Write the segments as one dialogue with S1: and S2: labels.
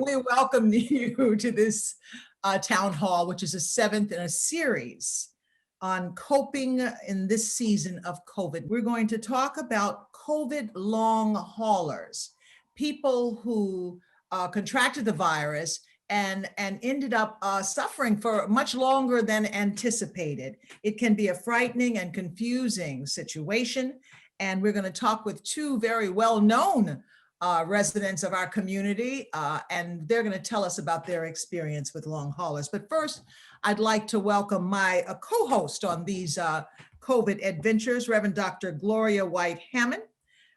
S1: We welcome you to this town hall, which is the seventh in a series on coping in this season of COVID. We're going to talk about COVID long haulers, people who contracted the virus and ended up suffering for much longer than anticipated. It can be a frightening and confusing situation. And we're going to talk with two very well-known residents of our community, and they're going to tell us about their experience with long haulers. But first, I'd like to welcome my co-host on these COVID adventures, Reverend Dr. Gloria White-Hammond.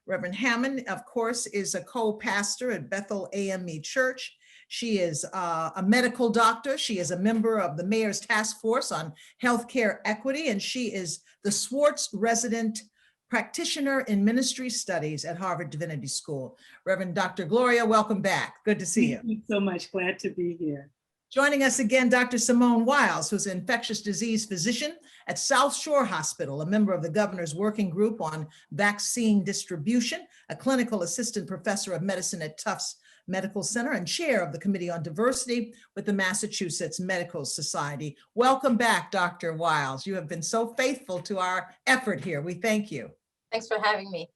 S1: Reverend Hammond, of course, is a co-pastor at Bethel AME Church. She is a medical doctor. She is a member of the Mayor's Task Force on Healthcare Equity, and she is the Swartz Resident Practitioner in Ministry Studies at Harvard Divinity School. Reverend Dr. Gloria, welcome back. Good to see you.
S2: Thank you so much. Glad to be here.
S1: Joining us again, Dr. Simone Wiles, who's an infectious disease physician at South Shore Hospital, a member of the governor's working group on vaccine distribution, a clinical assistant professor of medicine at Tufts Medical Center, and chair of the Committee on Diversity with the Massachusetts Medical Society. Welcome back, Dr. Wiles. You have been so faithful to our effort here. We thank you.
S3: Thanks for having me.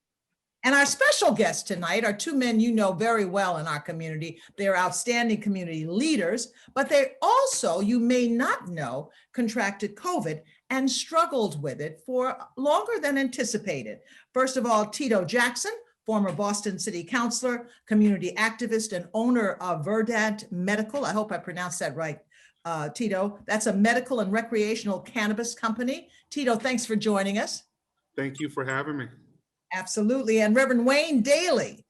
S1: And our special guests tonight are two men you know very well in our community. They're outstanding community leaders, but they also, you may not know, contracted COVID and struggled with it for longer than anticipated. First of all, Tito Jackson, former Boston City Councilor, community activist, and owner of Verdant Medical. I hope I pronounced that right, Tito. That's a medical and recreational cannabis company. Tito, thanks for joining us.
S4: Thank you for having me.
S1: Absolutely. And Reverend Wayne Daly,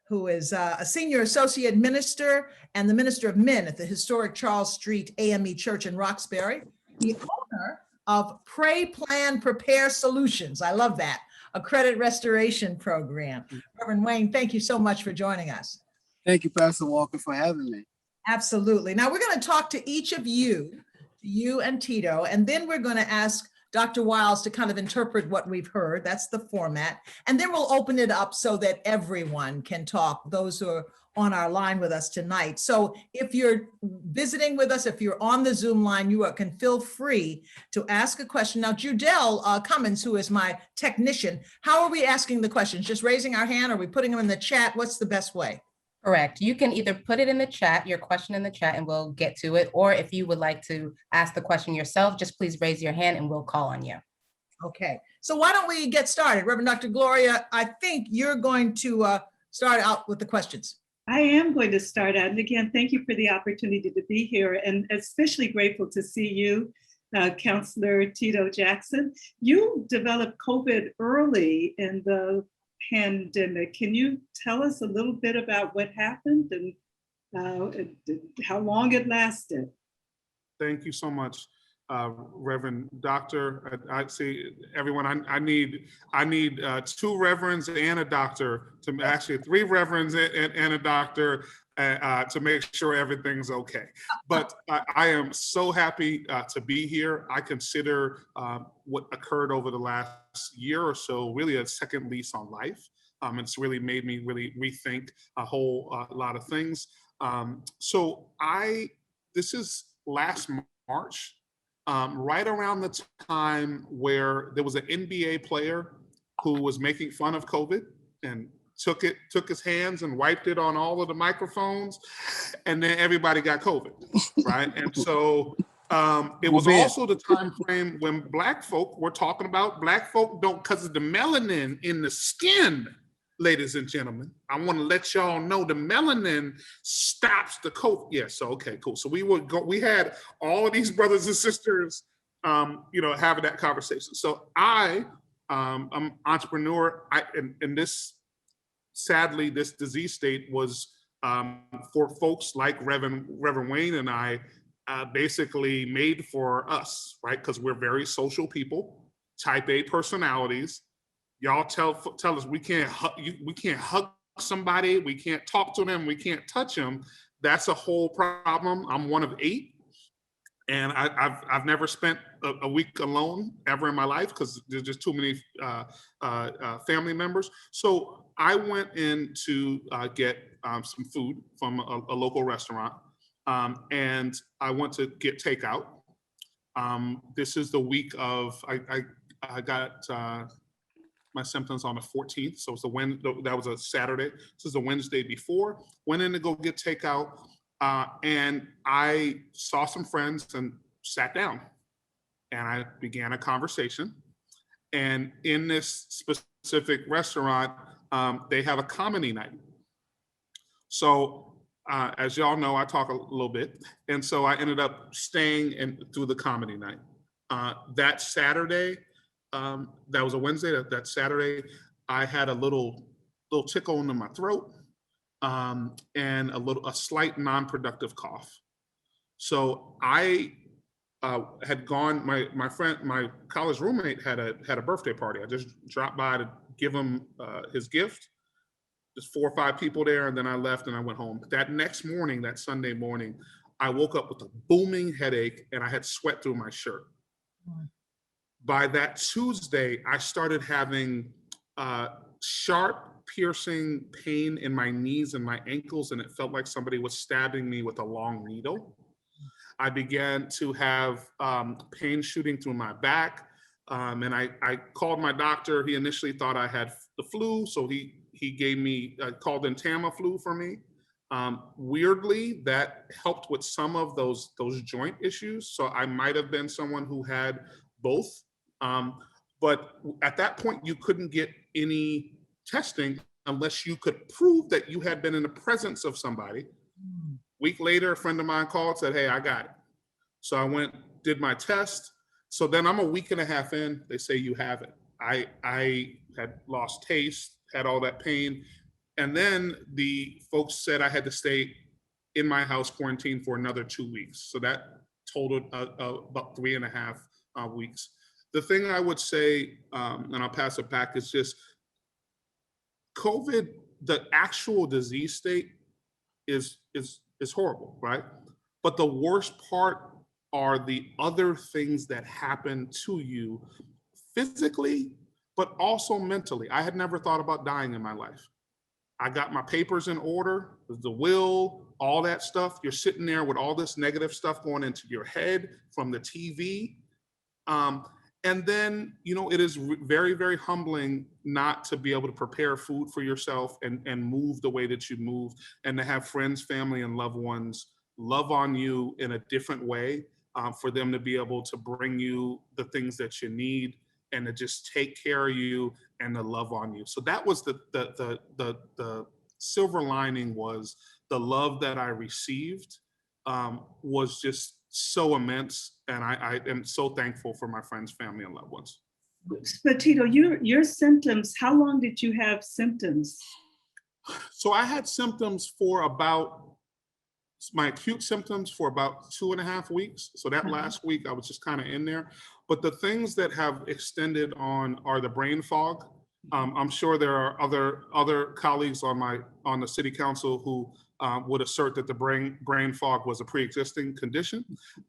S1: who is a senior associate minister and the minister of men at the historic Charles Street AME Church in Roxbury, the owner of Pray, Plan, Prepare Solutions. I love that. A credit restoration program. Reverend Wayne, thank you so much for joining us.
S5: Thank you, Pastor Walker, for having me.
S1: Absolutely. Now we're going to talk to each of you and Tito, and then we're going to ask Dr. Wiles to kind of interpret what we've heard. That's the format. And then we'll open it up so that everyone can talk, those who are on our line with us tonight. So if you're visiting with us, if you're on the Zoom line, you can feel free to ask a question. Now, Judell Cummins, who is my technician, how are we asking the questions? Just raising our hand? Or are we putting them in the chat? What's the best way?
S3: Correct. You can either put it in the chat, your question in the chat, and we'll get to it. Or if you would like to ask the question yourself, just please raise your hand and we'll call on you.
S1: Okay. So why don't we get started? Reverend Dr. Gloria, I think you're going to start out with the questions.
S2: I am going to start out. And again, thank you for the opportunity to be here, and especially grateful to see you, Councilor Tito Jackson. You developed COVID early in the pandemic. Can you tell us a little bit about what happened and how long it lasted?
S4: Thank you so much, Reverend Doctor. I see everyone. I need two reverends and a doctor, to actually three reverends and a doctor to make sure everything's okay. But I am so happy to be here. I consider what occurred over the last year or so really a second lease on life. It's really made me really rethink a whole lot of things. This is last March, right around the time where there was an NBA player who was making fun of COVID and took his hands and wiped it on all of the microphones, and then everybody got COVID, right? And so it was also the time frame when Black folk were talking about Black folk don't, because of the melanin in the skin, ladies and gentlemen. I want to let y'all know the melanin stops the COVID. Yeah, so okay, cool. So we had all of these brothers and sisters, having that conversation. So I'm an entrepreneur. And this, sadly, this disease state was for folks like Reverend Wayne and I, basically made for us, right? Because we're very social people, type A personalities. Y'all tell us we can't hug somebody, we can't talk to them, we can't touch them. That's a whole problem. I'm one of 8, and I've never spent a week alone ever in my life because there's just too many family members. So I went in to get some food from a local restaurant, and I went to get takeout. This is the week of, I got my symptoms on the 14th, so it's that was a Saturday. This is the Wednesday before. Went in to go get takeout, and I saw some friends and sat down, and I began a conversation. And in this specific restaurant, they have a comedy night. So as y'all know, I talk a little bit. And so I ended up staying through the comedy night. That Saturday, that was a Wednesday, that Saturday, I had a little tickle into my throat, and a slight non-productive cough. So I had gone, my college roommate had a birthday party. I just dropped by to give him his gift. Just 4 or 5 people there, and then I left and I went home. That next morning, that Sunday morning, I woke up with a booming headache and I had sweat through my shirt. By that Tuesday, I started having sharp, piercing pain in my knees and my ankles, and it felt like somebody was stabbing me with a long needle. I began to have pain shooting through my back, and I called my doctor. He initially thought I had the flu, so he gave me, called in Tamiflu for me. Weirdly, that helped with some of those joint issues. So I might have been someone who had both. But at that point, you couldn't get any testing unless you could prove that you had been in the presence of somebody. Week later, a friend of mine called, said, hey, I got it. So I went, did my test. So then I'm a week and a half in, they say you have it. I had lost taste, had all that pain. And then the folks said I had to stay in my house quarantined for another 2 weeks. So that totaled about 3.5 weeks. The thing I would say, and I'll pass it back, is just COVID, the actual disease state is horrible, right? But the worst part are the other things that happen to you physically, but also mentally. I had never thought about dying in my life. I got my papers in order, the will, all that stuff. You're sitting there with all this negative stuff going into your head from the TV. And then, it is very, very humbling not to be able to prepare food for yourself and move the way that you move, and to have friends, family, and loved ones love on you in a different way, for them to be able to bring you the things that you need and to just take care of you and to love on you. So that was the silver lining, was the love that I received was just so immense, and I am so thankful for my friends, family, and loved ones.
S2: But Tito, your symptoms, how long did you have symptoms?
S4: So I had symptoms for my acute symptoms for about 2.5 weeks. So that last week I was just kind of in there. But the things that have extended on are the brain fog. I'm sure there are other colleagues on the city council who would assert that the brain fog was a pre-existing condition.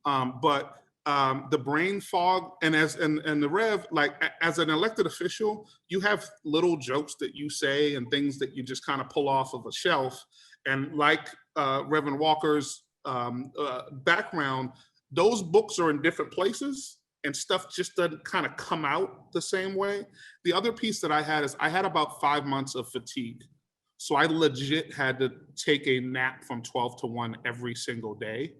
S4: But the brain fog, and the Rev, like as an elected official, you have little jokes that you say and things that you just kind of pull off of a shelf. And like Reverend Walker's background, those books are in different places and stuff just doesn't kind of come out the same way. The other piece that I had is I had about 5 months of fatigue. So I legit had to take a nap from 12 to 1 every single day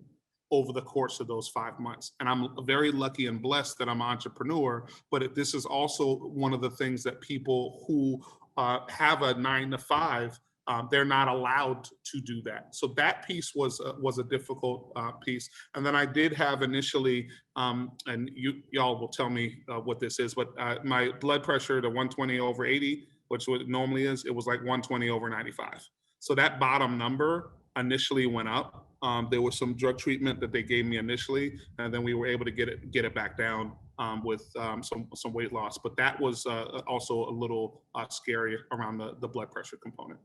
S4: over the course of those 5 months. And I'm very lucky and blessed that I'm an entrepreneur, but this is also one of the things that people who have a 9 to 5, they're not allowed to do that. So that piece was a difficult piece. And then I did have initially, and y'all will tell me what this is, but my blood pressure to 120/80, which what it normally is, it was like 120/95. So that bottom number initially went up. There was some drug treatment that they gave me initially, and then we were able to get it back down with some weight loss. But that was also a little scary around the blood pressure component.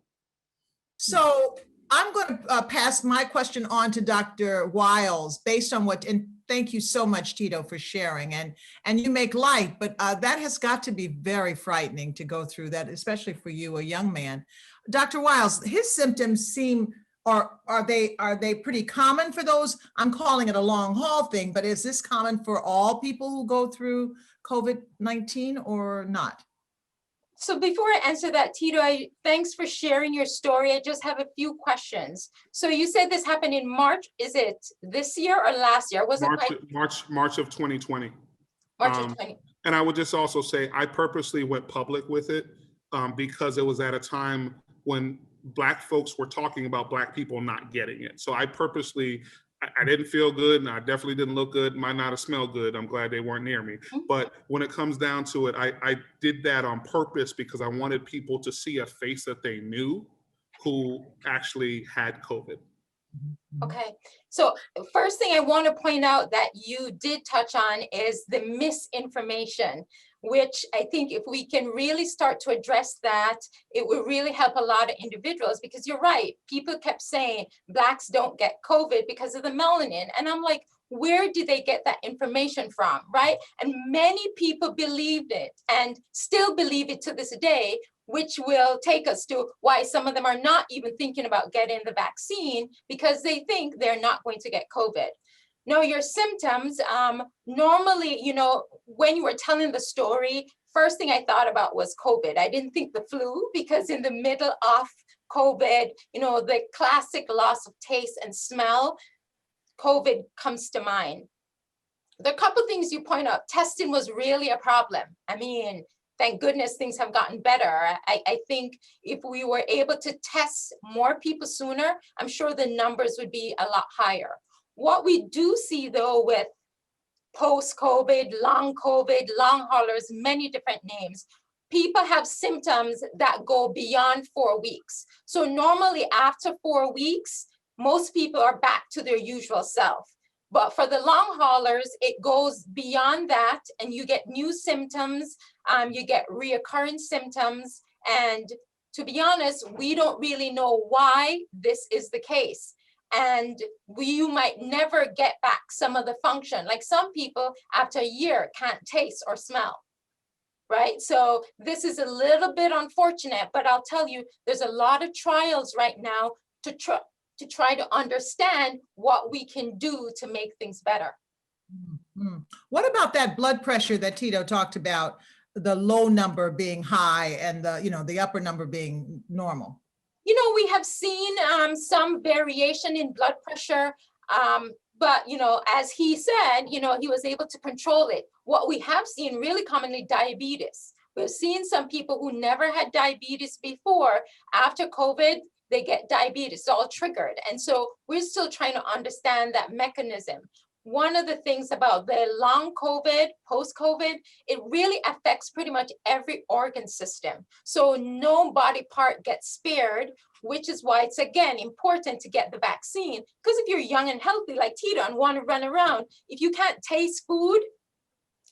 S1: So I'm going to pass my question on to Dr. Wiles based on what, and Thank you so much, Tito, for sharing. And you make light, but that has got to be very frightening to go through that, especially for you, a young man. Dr. Wiles, his symptoms seem, or are they pretty common for those? I'm calling it a long haul thing, but is this common for all people who go through COVID-19 or not?
S6: So before I answer that, Tito, thanks for sharing your story. I just have a few questions. So you said this happened in March. Is it this year or last year? Was
S4: March of 2020.
S6: March of 20.
S4: And I would just also say I purposely went public with it because it was at a time when Black folks were talking about Black people not getting it. So I purposely, I didn't feel good, and I definitely didn't look good, might not have smelled good. I'm glad they weren't near me. But when it comes down to it, I did that on purpose because I wanted people to see a face that they knew who actually had COVID.
S6: Okay, so first thing I want to point out that you did touch on is the misinformation, which I think if we can really start to address that, it will really help a lot of individuals, because you're right. People kept saying Blacks don't get COVID because of the melanin. And I'm like, where did they get that information from, right? And many people believed it and still believe it to this day, which will take us to why some of them are not even thinking about getting the vaccine, because they think they're not going to get COVID. No, your symptoms, normally, you know, when you were telling the story, first thing I thought about was COVID. I didn't think the flu, because in the middle of COVID, you know, the classic loss of taste and smell, COVID comes to mind. There are a couple things you point out. Testing was really a problem. I mean, thank goodness things have gotten better. I think if we were able to test more people sooner, I'm sure the numbers would be a lot higher. What we do see though with post-COVID, long haulers, many different names, people have symptoms that go beyond 4 weeks. So normally after 4 weeks, most people are back to their usual self. But for the long haulers, it goes beyond that, and you get new symptoms, you get reoccurring symptoms. And to be honest, we don't really know why this is the case. And you might never get back some of the function. Like some people after a year can't taste or smell, right? So this is a little bit unfortunate, but I'll tell you, there's a lot of trials right now to try to understand what we can do to make things better.
S1: Mm-hmm. What about that blood pressure that Tito talked about, the low number being high and the upper number being normal?
S6: You know, we have seen some variation in blood pressure, but as he said, he was able to control it. What we have seen really commonly, diabetes. We've seen some people who never had diabetes before, after COVID, they get diabetes, it's all triggered. And so we're still trying to understand that mechanism. One of the things about the long COVID, post-COVID, it really affects pretty much every organ system. So no body part gets spared, which is why it's, again, important to get the vaccine. Because if you're young and healthy like Tito and want to run around, if you can't taste food,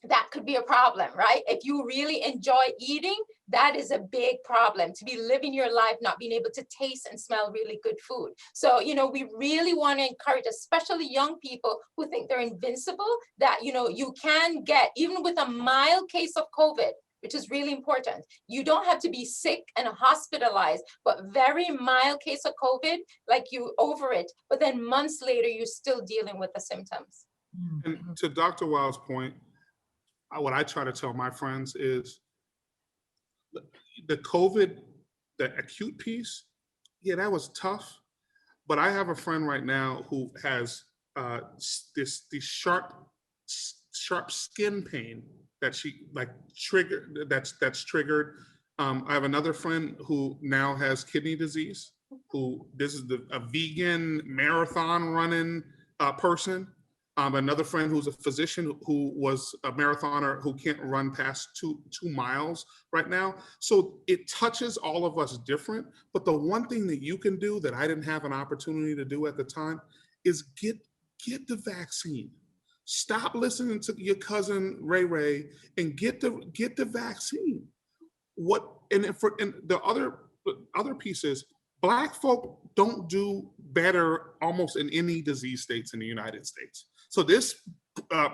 S6: that could be a problem, right? If you really enjoy eating, that is a big problem, to be living your life, not being able to taste and smell really good food. So, we really want to encourage, especially young people who think they're invincible, that, you can get, even with a mild case of COVID, which is really important. You don't have to be sick and hospitalized, but very mild case of COVID, like you over it, but then months later, you're still dealing with the symptoms.
S4: And to Dr. Wild's point, what I try to tell my friends is the COVID, the acute piece, yeah, that was tough. But I have a friend right now who has this sharp skin pain that she triggered. That's triggered. I have another friend who now has kidney disease. This is a vegan marathon running person. Another friend who's a physician who was a marathoner who can't run past two miles right now. So it touches all of us different. But the one thing that you can do that I didn't have an opportunity to do at the time is get the vaccine. Stop listening to your cousin Ray and get the vaccine. And the other piece is, Black folk don't do better almost in any disease states in the United States. So this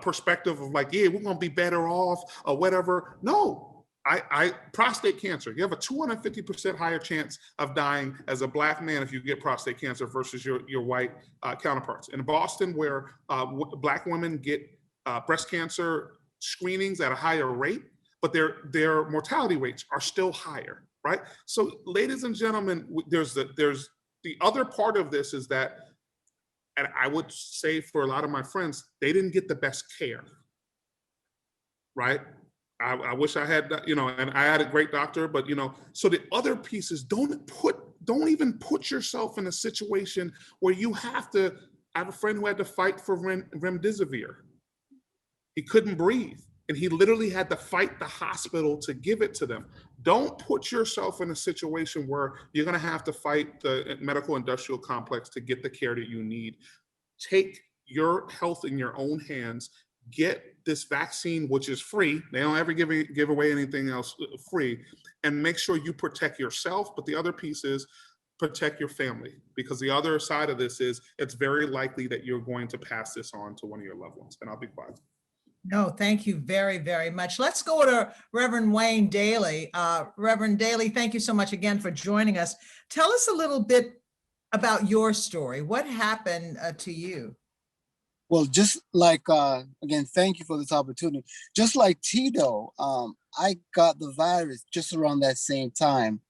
S4: perspective of like, yeah, we're going to be better off or whatever. No, prostate cancer, you have a 250% higher chance of dying as a Black man if you get prostate cancer versus your white counterparts. In Boston, where Black women get breast cancer screenings at a higher rate, but their mortality rates are still higher, right? So ladies and gentlemen, there's the other part of this is that, and I would say for a lot of my friends, they didn't get the best care, right? I wish I had, and I had a great doctor, but, so the other piece is don't even put yourself in a situation where you have to. I have a friend who had to fight for remdesivir. He couldn't breathe, and he literally had to fight the hospital to give it to them. Don't put yourself in a situation where you're going to have to fight the medical industrial complex to get the care that you need. Take your health in your own hands. Get this vaccine, which is free. They don't ever give away anything else free, and make sure you protect yourself. But the other piece is protect your family, because the other side of this is it's very likely that you're going to pass this on to one of your loved ones. And I'll be quiet.
S1: No, thank you very, very much. Let's go to Reverend Wayne Daly. Reverend Daly, thank you so much again for joining us. Tell us a little bit about your story. What happened to you?
S5: Well, just like, again, thank you for this opportunity. Just like Tito, I got the virus just around that same time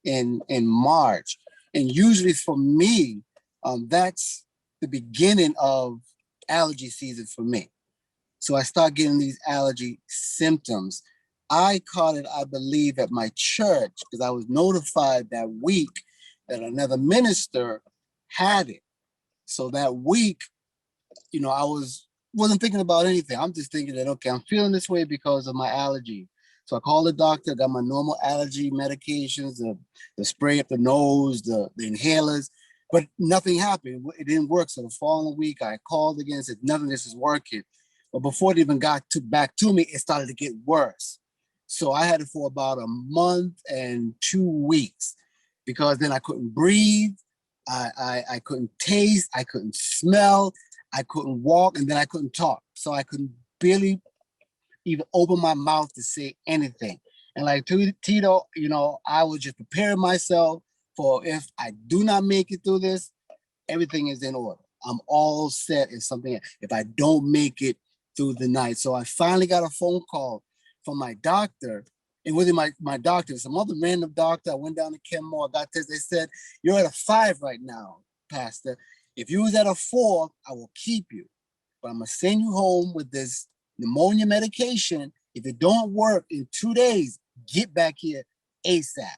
S5: in March. And usually for me, that's the beginning of allergy season for me. So I start getting these allergy symptoms. I caught it, I believe, at my church, because I was notified that week that another minister had it. So that week, I wasn't thinking about anything. I'm just thinking that, okay, I'm feeling this way because of my allergy. So I called the doctor, got my normal allergy medications, the spray up the nose, the inhalers, but nothing happened. It didn't work. So the following week, I called again and said, none of this is working. But before it even got back to me, it started to get worse. So I had it for about a month and 2 weeks, because then I couldn't breathe, I couldn't taste, I couldn't smell, I couldn't walk, and then I couldn't talk. So I couldn't barely even open my mouth to say anything. And like Tito, I was just preparing myself for, if I do not make it through this, everything is in order. I'm all set if I don't make it through the night. So I finally got a phone call from my doctor. It wasn't my doctor, some other random doctor. I went down to Kenmore, I got this. They said, you're at a 5 right now, Pastor. If you was at a 4, I will keep you. But I'm gonna send you home with this pneumonia medication. If it don't work in 2 days, get back here ASAP.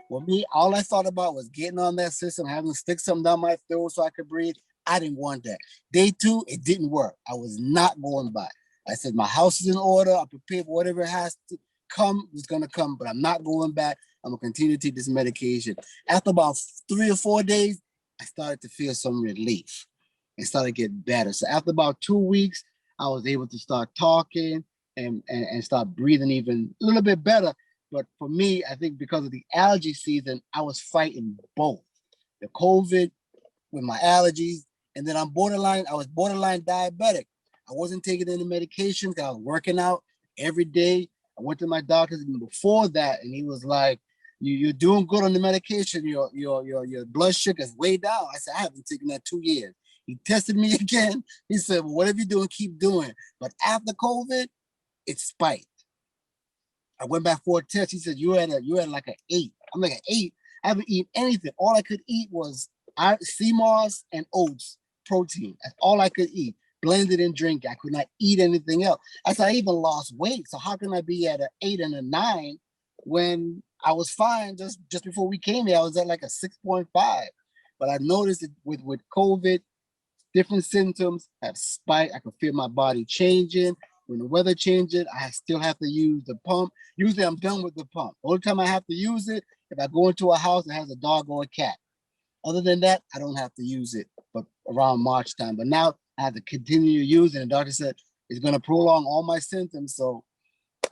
S5: Well, me, all I thought about was getting on that system, having to stick something down my throat so I could breathe. I didn't want that. Day 2, it didn't work. I was not going by. I said, my house is in order. I'm prepared for whatever has to come, it's gonna come, but I'm not going back. I'm gonna continue to take this medication. After about 3 or 4 days, I started to feel some relief and started getting better. So after about 2 weeks, I was able to start talking and start breathing even a little bit better. But for me, I think because of the allergy season, I was fighting both the COVID with my allergies, and then I was borderline diabetic. I wasn't taking any medications. I was working out every day. I went to my doctor even before that, and he was like, "You're doing good on the medication. Your blood sugar is way down." I said, "I haven't taken that 2 years." He tested me again. He said, "Well, whatever you're doing, keep doing." But after COVID, it spiked. I went back for a test. He said, "You had like an 8." I'm like, an 8? I haven't eaten anything. All I could eat was sea moss and oats protein. That's all I could eat. Blended and drink. I could not eat anything else. I said, I even lost weight. So how can I be at an 8 and a 9 when I was fine just before we came here? I was at like a 6.5. But I noticed that with COVID, different symptoms have spiked. I could feel my body changing. When the weather changes, I still have to use the pump. Usually I'm done with the pump. The only time I have to use it, if I go into a house that has a dog or a cat. Other than that, I don't have to use it, but around March time. But now I have to continue to use it. And the doctor said it's going to prolong all my symptoms. So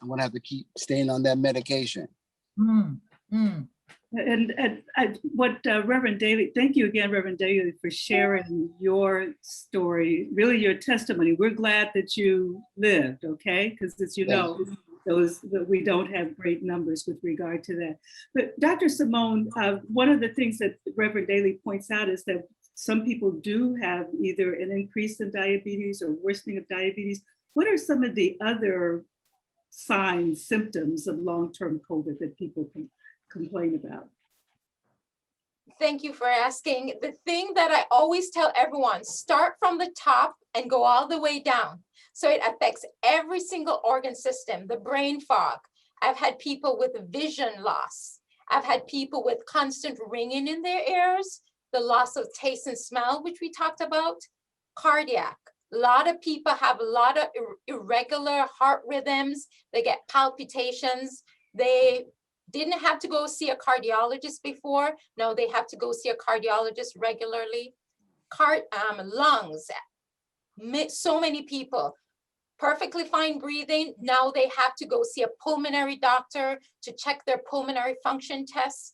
S5: I'm going to have to keep staying on that medication.
S2: What Reverend Daly, thank you again, Reverend Daly, for sharing your story, really your testimony. We're glad that you lived, okay? Because as you know, that we don't have great numbers with regard to that. But Dr. Simone, one of the things that Reverend Daly points out is that some people do have either an increase in diabetes or worsening of diabetes. What are some of the other signs, symptoms of long-term COVID that people can complain about?
S6: Thank you for asking. The thing that I always tell everyone, start from the top and go all the way down. So it affects every single organ system, the brain fog. I've had people with vision loss. I've had people with constant ringing in their ears, the loss of taste and smell, which we talked about, cardiac. A lot of people have a lot of irregular heart rhythms. They get palpitations. They didn't have to go see a cardiologist before. No, they have to go see a cardiologist regularly. Lungs, so many people, perfectly fine breathing. Now they have to go see a pulmonary doctor to check their pulmonary function tests.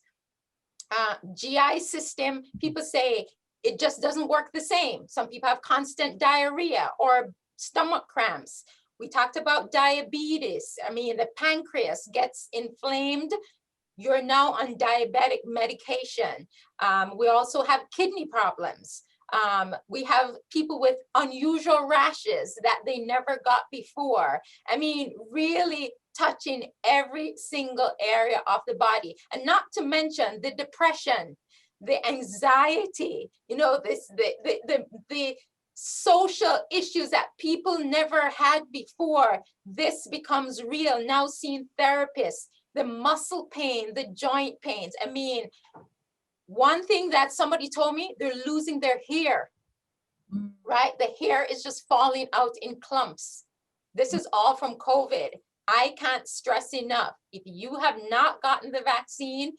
S6: GI system, people say it just doesn't work the same. Some people have constant diarrhea or stomach cramps. We talked about diabetes. I mean, the pancreas gets inflamed. You're now on diabetic medication. We also have kidney problems. We have people with unusual rashes that they never got before. I mean, really touching every single area of the body. And not to mention the depression, the anxiety, you know, the social issues that people never had before. This becomes real, now seeing therapists, the muscle pain, the joint pains. I mean, one thing that somebody told me, they're losing their hair, right? The hair is just falling out in clumps. This is all from COVID. I can't stress enough, if you have not gotten the vaccine,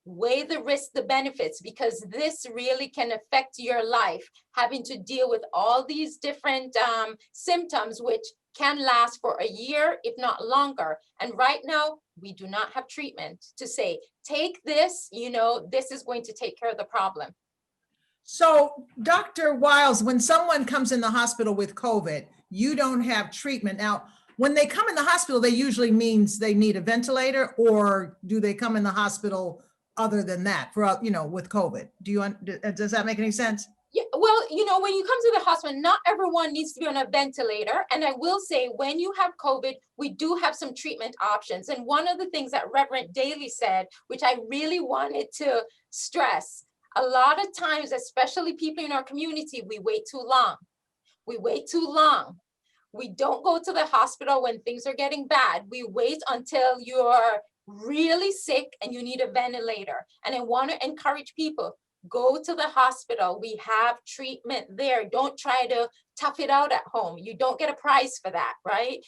S6: weigh the risk, the benefits, because this really can affect your life, having to deal with all these different symptoms, which can last for a year, if not longer. And right now, we do not have treatment to say, take this, you know, this is going to take care of the problem.
S1: So Dr. Wiles, when someone comes in the hospital with COVID, you don't have treatment. Now, when they come in the hospital, they usually means they need a ventilator, or do they come in the hospital other than that for, you know, with COVID? Does that make any sense?
S6: Yeah, well, you know, when you come to the hospital, not everyone needs to be on a ventilator. And I will say, when you have COVID, we do have some treatment options. And one of the things that Reverend Daly said, which I really wanted to stress, a lot of times, especially people in our community, we wait too long. We wait too long. We don't go to the hospital when things are getting bad. We wait until you're really sick and you need a ventilator. And I want to encourage people, go to the hospital. We have treatment there. Don't try to tough it out at home. You don't get a prize for that, right?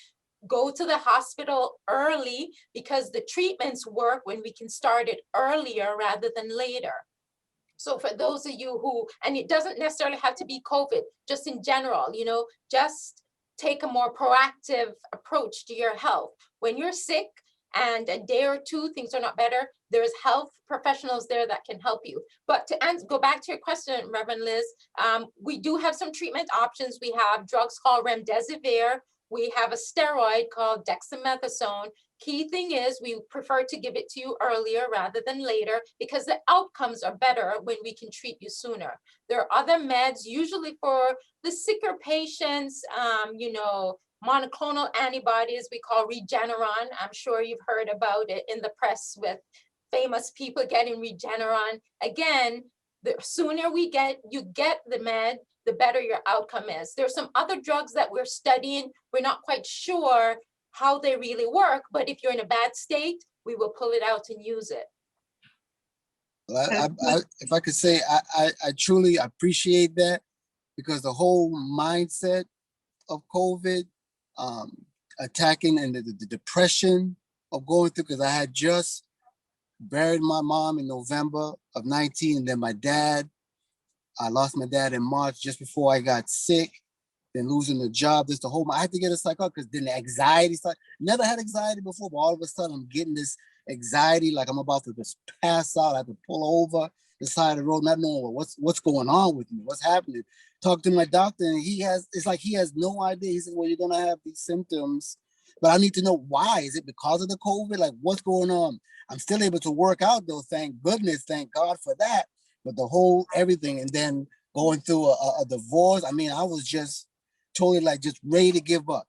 S6: Go to the hospital early, because the treatments work when we can start it earlier rather than later. So for those of you who, and it doesn't necessarily have to be COVID, just in general, you know, just take a more proactive approach to your health. When you're sick and a day or two, things are not better, there's health professionals there that can help you. But to go back to your question, Reverend Liz, we do have some treatment options. We have drugs called remdesivir. We have a steroid called dexamethasone. Key thing is we prefer to give it to you earlier rather than later, because the outcomes are better when we can treat you sooner. There are other meds, usually for the sicker patients, you know, monoclonal antibodies we call Regeneron. I'm sure you've heard about it in the press with famous people getting Regeneron. Again, the sooner you get the med, the better your outcome is. There's some other drugs that we're studying. We're not quite sure how they really work, but if you're in a bad state, we will pull it out and use it.
S5: If I could say, I truly appreciate that, because the whole mindset of COVID, attacking and the depression of going through, because I had just buried my mom in November of 19, and then I lost my dad in March, just before I got sick, then losing the job. This the whole, I had to get a psychologist, because then the anxiety started. Never had anxiety before, but all of a sudden I'm getting this anxiety, like I'm about to just pass out. I have to pull over the side of the road, not knowing what's going on with me, what's happening. Talk to my doctor, and it's like he has no idea. He said, well, you're gonna have these symptoms, but I need to know why. Is it because of the COVID? Like, what's going on? I'm still able to work out though, thank goodness, thank God for that. But the whole everything, and then going through a divorce, I mean, I was just totally like just ready to give up,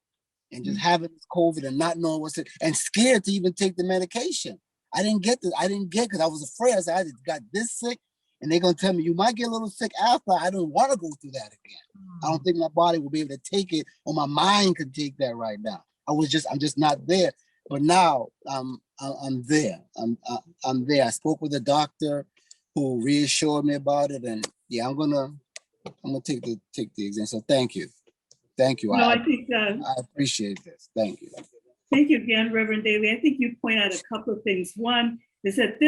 S5: and just having this COVID and not knowing what's it, and scared to even take the medication. I didn't get because I was afraid. I said, I just got this sick, and they're gonna tell me you might get a little sick after. I don't want to go through that again. I don't think my body will be able to take it, or my mind could take that right now. I'm just not there. But now I'm there. I'm there. I spoke with a doctor who reassured me about it, and yeah, I'm gonna take the exam. So thank you.
S2: No, I think
S5: I appreciate this. Thank you.
S2: Thank you again, Reverend Daly. I think you point out a couple of things. One is that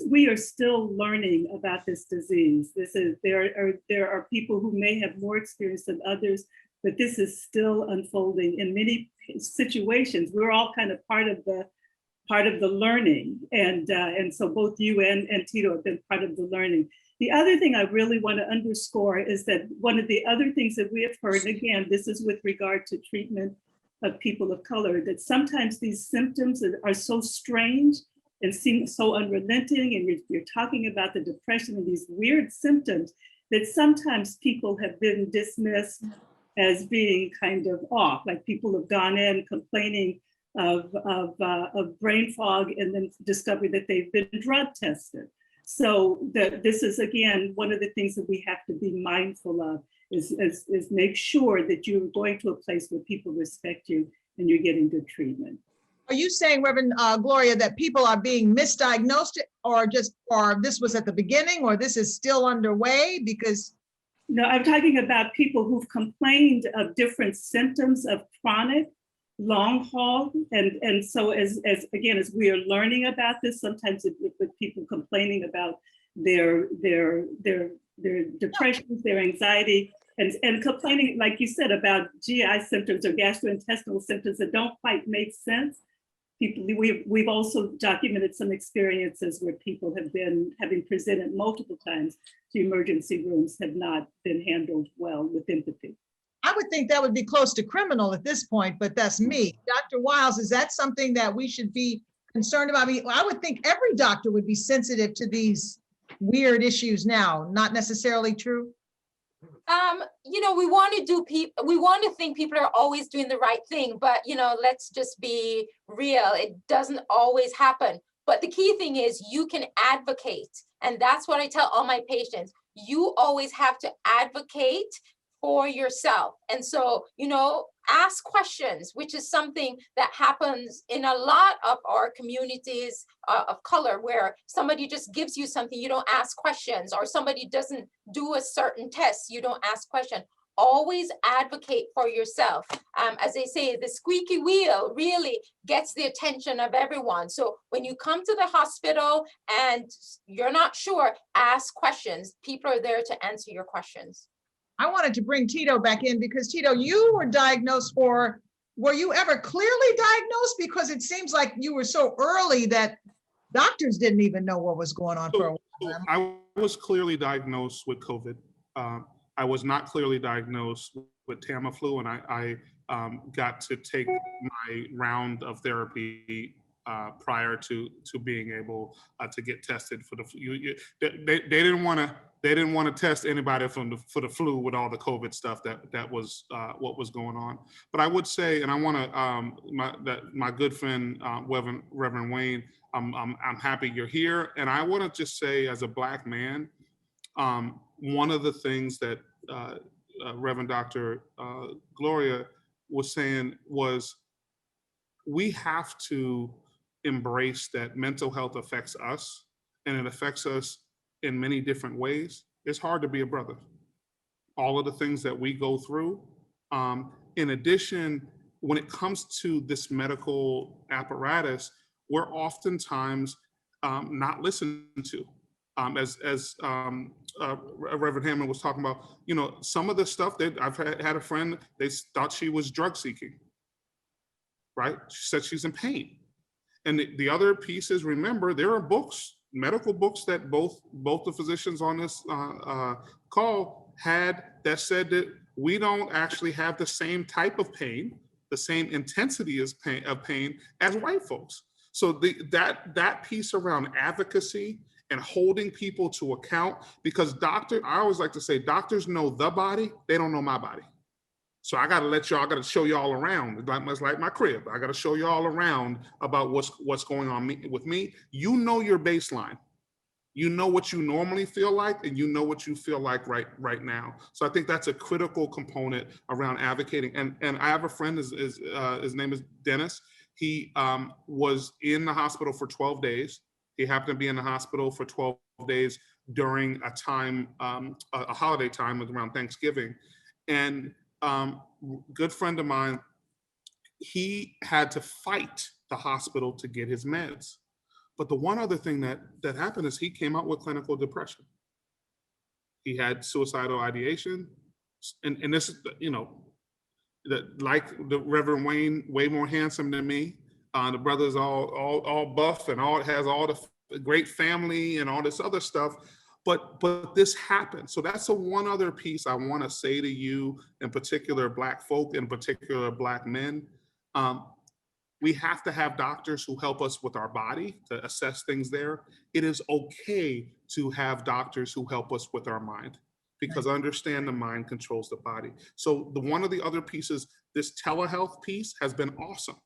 S2: we are still learning about this disease. There are people who may have more experience than others, but this is still unfolding in many situations. We're all kind of part of the learning, and so both you and Tito have been part of the learning. The other thing I really want to underscore is that one of the other things that we have heard, and again, this is with regard to treatment of people of color, that sometimes these symptoms are so strange and seem so unrelenting, and you're talking about the depression and these weird symptoms, that sometimes people have been dismissed as being kind of off, like people have gone in complaining of brain fog and then discovered that they've been drug tested. So this is, again, one of the things that we have to be mindful of is make sure that you're going to a place where people respect you and you're getting good treatment.
S1: Are you saying, Reverend Gloria, that people are being misdiagnosed, or this was at the beginning, or this is still underway? Because
S2: no, I'm talking about people who've complained of different symptoms of chronic long haul, and so as we are learning about this, sometimes with people complaining about their depressions, their anxiety, and complaining, like you said, about GI symptoms or gastrointestinal symptoms that don't quite make sense. We've also documented some experiences where people have been having presented multiple times to emergency rooms, have not been handled well with empathy.
S1: I would think that would be close to criminal at this point, but that's me. Dr. Wiles, is that something that we should be concerned about? I would think every doctor would be sensitive to these weird issues now. Not necessarily true?
S6: We want to think people are always doing the right thing, but let's just be real. It doesn't always happen. But the key thing is you can advocate. And that's what I tell all my patients. You always have to advocate for yourself. And so, ask questions, which is something that happens in a lot of our communities of color, where somebody just gives you something, you don't ask questions, or somebody doesn't do a certain test, you don't ask questions. Always advocate for yourself. As they say, the squeaky wheel really gets the attention of everyone. So when you come to the hospital and you're not sure, ask questions. People are there to answer your questions.
S1: I wanted to bring Tito back in because Tito, you were diagnosed were you ever clearly diagnosed? Because it seems like you were so early that doctors didn't even know what was going on for a while.
S4: I was clearly diagnosed with COVID. I was not clearly diagnosed with Tamiflu, and I got to take my round of therapy prior to being able to get tested for the flu. They didn't want to test anybody for the flu with all the COVID stuff that was what was going on. But I would say, and I want to my good friend Reverend Wayne, I'm happy you're here, and I want to just say, as a Black man, one of the things that Reverend Dr. Gloria was saying was, we have to embrace that mental health affects us, and it affects us in many different ways. It's hard to be a brother. All of the things that we go through. In addition, when it comes to this medical apparatus, we're oftentimes not listened to. As Reverend Hammond was talking about, some of the stuff that I've had a friend, they thought she was drug seeking, right? She said she's in pain. And the other piece is, remember, there are books, medical books that both the physicians on this call had that said that we don't actually have the same type of pain, the same intensity of pain as white folks. So that piece around advocacy and holding people to account, because I always like to say, doctors know the body, they don't know my body. So I got to show y'all around. It's like my crib. I got to show y'all around about what's going on with me. You know your baseline. You know what you normally feel like, and you know what you feel like right now. So I think that's a critical component around advocating. And I have a friend, his name is Dennis. He was in the hospital for 12 days. He happened to be in the hospital for 12 days during a time, a holiday time, was around Thanksgiving. And good friend of mine, he had to fight the hospital to get his meds. But the one other thing that happened is he came out with clinical depression. He had suicidal ideation. And this is, like the Reverend Wayne, way more handsome than me. The brother's all buff and has all the great family and all this other stuff. But this happened. So that's the one other piece I want to say to you, in particular, Black folk, in particular, Black men. We have to have doctors who help us with our body to assess things there. It is okay to have doctors who help us with our mind, because understand the mind controls the body. So one of the other pieces, this telehealth piece has been awesome.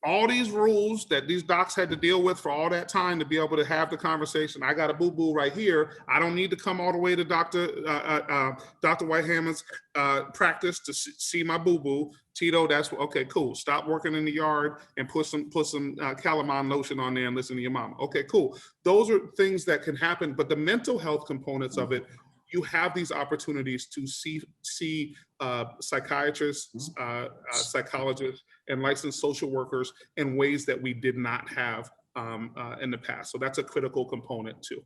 S4: All these rules that these docs had to deal with for all that time to be able to have the conversation. I got a boo-boo right here. I don't need to come all the way to Dr. White-Hammond's practice to see my boo-boo. Tito, that's okay, cool. Stop working in the yard and put some calamine lotion on there and listen to your mama. Okay, cool. Those are things that can happen, but the mental health components of it, you have these opportunities to see psychiatrists, psychologists, and licensed social workers in ways that we did not have in the past. So that's a critical component too.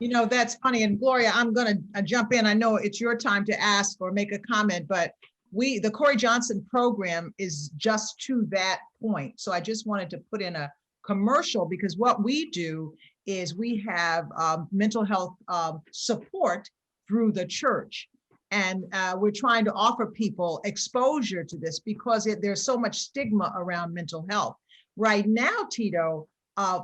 S1: That's funny. And Gloria, I'm going to jump in. I know it's your time to ask or make a comment, but the Cory Johnson program is just to that point. So I just wanted to put in a commercial, because what we do is we have mental health support through the church. And we're trying to offer people exposure to this, because there's so much stigma around mental health. Right now, Tito,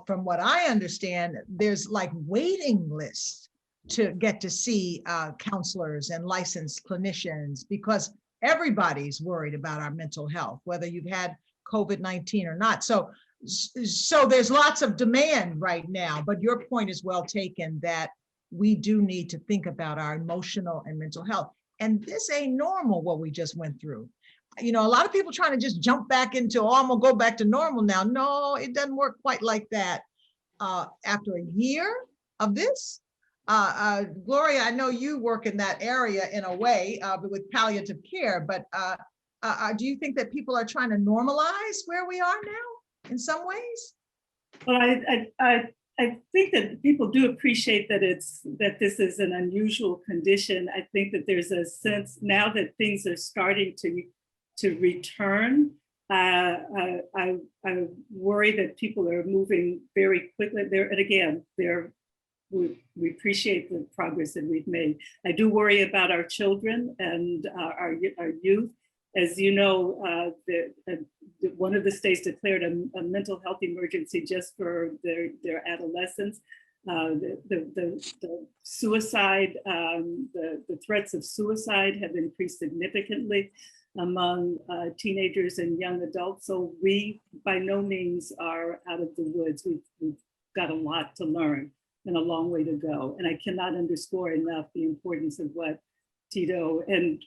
S1: from what I understand, there's like waiting lists to get to see counselors and licensed clinicians, because everybody's worried about our mental health, whether you've had COVID-19 or not. So there's lots of demand right now, but your point is well taken, that we do need to think about our emotional and mental health. And this ain't normal, what we just went through. A lot of people trying to just jump back into, I'm gonna go back to normal now. No, it doesn't work quite like that. After a year of this, Gloria, I know you work in that area in a way, but with palliative care, but do you think that people are trying to normalize where we are now in some ways?
S2: Well, I think that people do appreciate that this is an unusual condition. I think that there's a sense now that things are starting to return. I worry that people are moving very quickly there. And again, we appreciate the progress that we've made. I do worry about our children and our youth. As you know, one of the states declared a mental health emergency just for their adolescents. The suicide, the threats of suicide have increased significantly among teenagers and young adults. So we by no means are out of the woods. We've got a lot to learn and a long way to go. And I cannot underscore enough the importance of what Tito and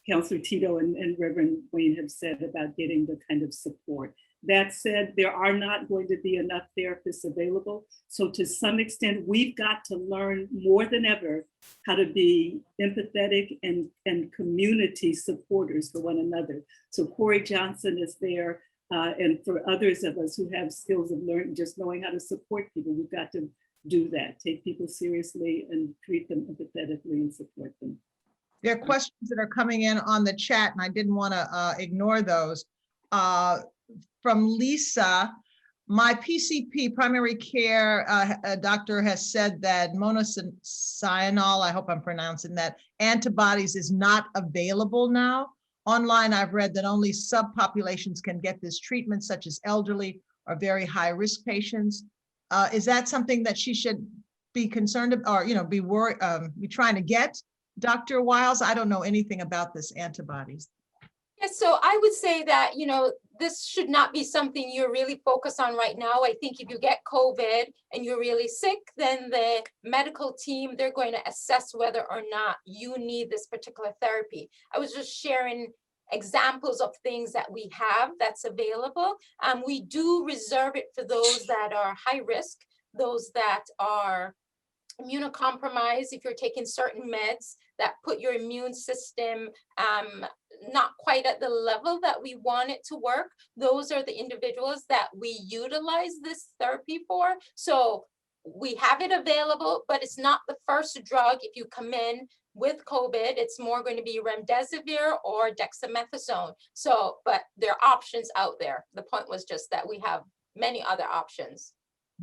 S2: Counselor Tito and Reverend Wayne have said about getting the kind of support. That said, there are not going to be enough therapists available. So to some extent, we've got to learn more than ever how to be empathetic and community supporters for one another. So Cory Johnson is there, and for others of us who have skills of learning, just knowing how to support people, we've got to do that, take people seriously and treat them empathetically and support them.
S1: There are questions that are coming in on the chat, and I didn't want to ignore those. From Lisa, my PCP, primary care doctor, has said that monocyonal, I hope I'm pronouncing that, antibodies is not available now. Online, I've read that only subpopulations can get this treatment, such as elderly or very high-risk patients. Is that something that she should be concerned about, or be worried, be trying to get, Dr. Wiles? I don't know anything about this antibodies.
S6: Yes, so I would say that, this should not be something you're really focused on right now. I think if you get COVID and you're really sick, then the medical team, they're going to assess whether or not you need this particular therapy. I was just sharing examples of things that we have that's available. We do reserve it for those that are high risk, those that are immunocompromised, if you're taking certain meds that put your immune system not quite at the level that we want it to work. Those are the individuals that we utilize this therapy for. So we have it available, but it's not the first drug. If you come in with COVID, it's more going to be remdesivir or dexamethasone. So, but there are options out there. The point was just that we have many other options.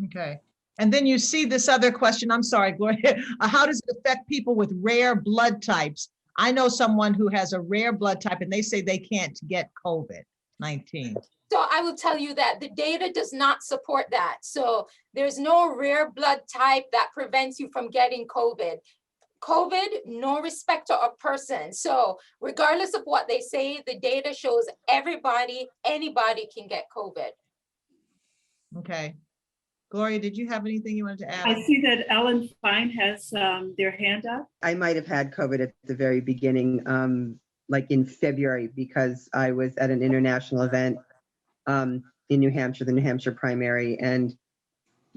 S1: Okay. And then you see this other question. I'm sorry, Gloria. How does it affect people with rare blood types? I know someone who has a rare blood type and they say they can't get COVID-19.
S6: So I will tell you that the data does not support that. So there's no rare blood type that prevents you from getting COVID. COVID, no respecter of person. So regardless of what they say, the data shows anybody can get COVID.
S1: Okay. Gloria, did you have anything you wanted to add?
S2: I see that Ellen Fine has their hand up.
S7: I might have had COVID at the very beginning, like in February, because I was at an international event in New Hampshire, the New Hampshire primary, and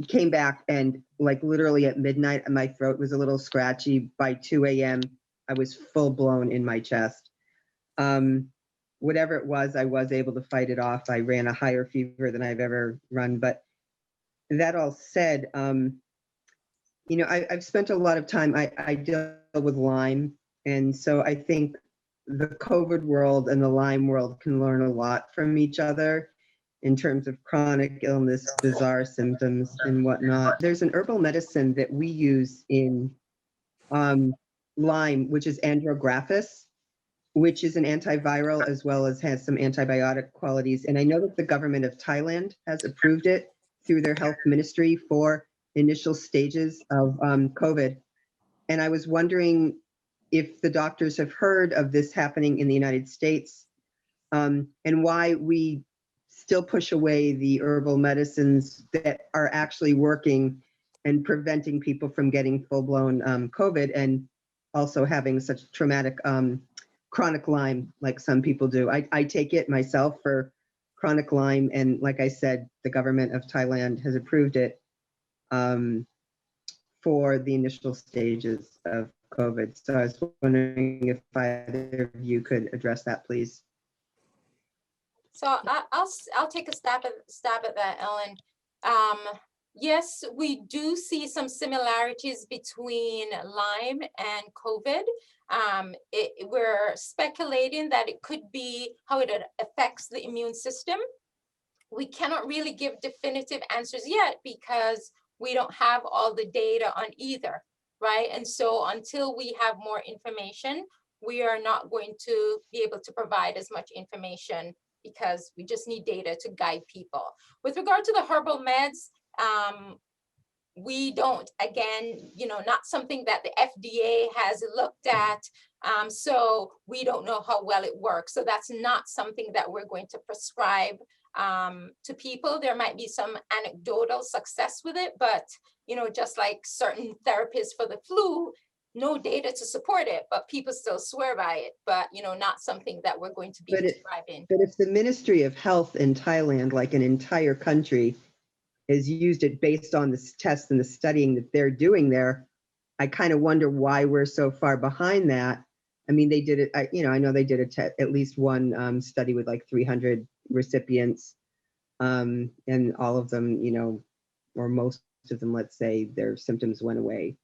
S7: came back and like literally at midnight, my throat was a little scratchy. By 2 a.m., I was full blown in my chest. Whatever it was, I was able to fight it off. I ran a higher fever than I've ever run, but that all said, I've spent a lot of time, I deal with Lyme. And so I think the COVID world and the Lyme world can learn a lot from each other in terms of chronic illness, bizarre symptoms and whatnot. There's an herbal medicine that we use in Lyme, which is andrographis, which is an antiviral as well as has some antibiotic qualities. And I know that the government of Thailand has approved it through their health ministry for initial stages of COVID. And I was wondering if the doctors have heard of this happening in the United States, and why we still push away the herbal medicines that are actually working and preventing people from getting full-blown COVID and also having such traumatic chronic Lyme like some people do. I take it myself for chronic Lyme, and like I said, the government of Thailand has approved it for the initial stages of COVID. So I was wondering if either of you could address that, please.
S6: So I'll take a stab at that, Ellen. Yes, we do see some similarities between Lyme and COVID. We're speculating that it could be how it affects the immune system. We cannot really give definitive answers yet because we don't have all the data on either, right? And so until we have more information, we are not going to be able to provide as much information because we just need data to guide people. With regard to the herbal meds, we don't, again, not something that the FDA has looked at. So we don't know how well it works. So that's not something that we're going to prescribe to people. There might be some anecdotal success with it, but, just like certain therapies for the flu, no data to support it, but people still swear by it, but, not something that we're going to be prescribing.
S7: But if the Ministry of Health in Thailand, like an entire country, has used it based on the tests and the studying that they're doing there, I kind of wonder why we're so far behind that. I mean, they did it, I know they did at least one study with like 300 recipients, and all of them, or most of them, let's say, their symptoms went away.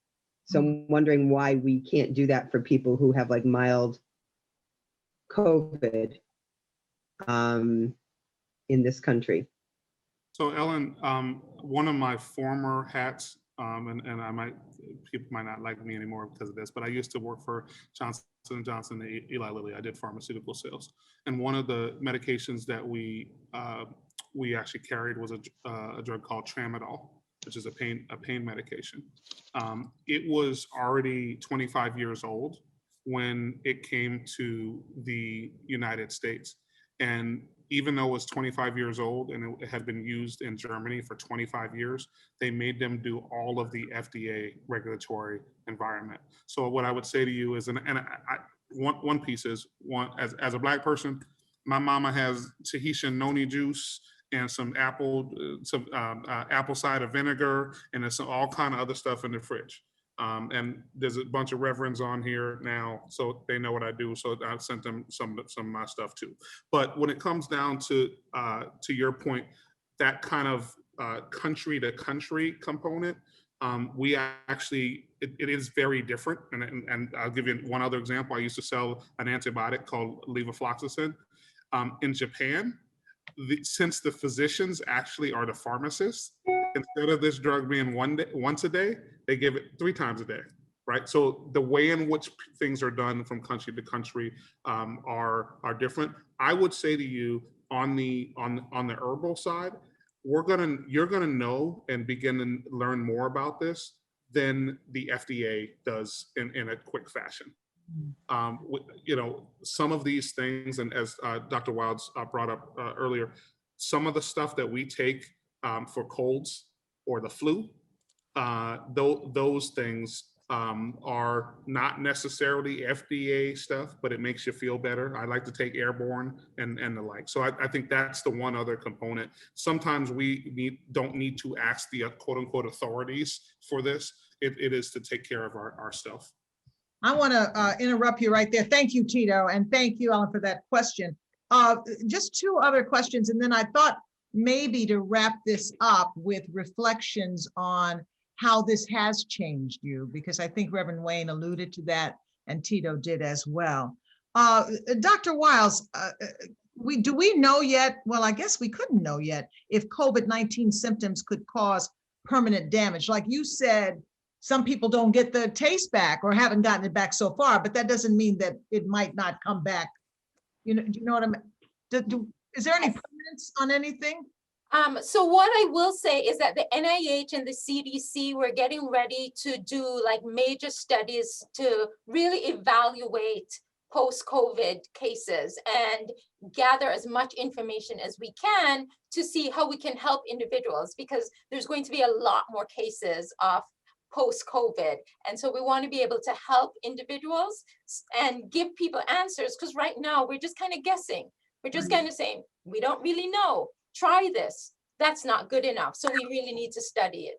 S7: So I'm wondering why we can't do that for people who have like mild COVID in this country.
S4: So Ellen, one of my former hats, and people might not like me anymore because of this, but I used to work for Johnson & Johnson and Eli Lilly. I did pharmaceutical sales. And one of the medications that we actually carried was a drug called Tramadol, which is a pain medication. It was already 25 years old when it came to the United States. And even though it was 25 years old and it had been used in Germany for 25 years, they made them do all of the FDA regulatory environment. So what I would say to you is, one piece is, as a Black person, my mama has Tahitian noni juice and some apple cider vinegar, and there's all kind of other stuff in the fridge. And there's a bunch of reverends on here now, so they know what I do. So I sent them some of my stuff too. But when it comes down to your point, that kind of country to country component, we actually, it is very different. And I'll give you one other example. I used to sell an antibiotic called levofloxacin. In Japan, since the physicians actually are the pharmacists, instead of this drug being once a day, they give it 3 times a day, right? So the way in which things are done from country to country are different. I would say to you, on the herbal side, you're gonna know and begin to learn more about this than the FDA does in a quick fashion. Some of these things, and as Dr. Wilds brought up earlier, some of the stuff that we take for colds or the flu, those things are not necessarily FDA stuff, but it makes you feel better. I like to take airborne and the like. So I think that's the one other component. Sometimes we don't need to ask the quote unquote authorities for this. It is to take care of our stuff.
S1: I want to interrupt you right there. Thank you, Tito, and thank you, Ellen, for that question. Just 2 other questions, and then I thought maybe to wrap this up with reflections on how this has changed you, because I think Reverend Wayne alluded to that, and Tito did as well. Dr. Wiles, do we know yet? Well, I guess we couldn't know yet if COVID-19 symptoms could cause permanent damage. Like you said, some people don't get the taste back or haven't gotten it back so far, but that doesn't mean that it might not come back. Do you know what I mean? Is there any permanence on anything?
S6: So what I will say is that the NIH and the CDC were getting ready to do like major studies to really evaluate post-COVID cases and gather as much information as we can to see how we can help individuals, because there's going to be a lot more cases of post-COVID. And so we want to be able to help individuals and give people answers, because right now we're just kind of guessing. We're just kind of saying, we don't really know. Try this. That's not good enough. So we really need to study it.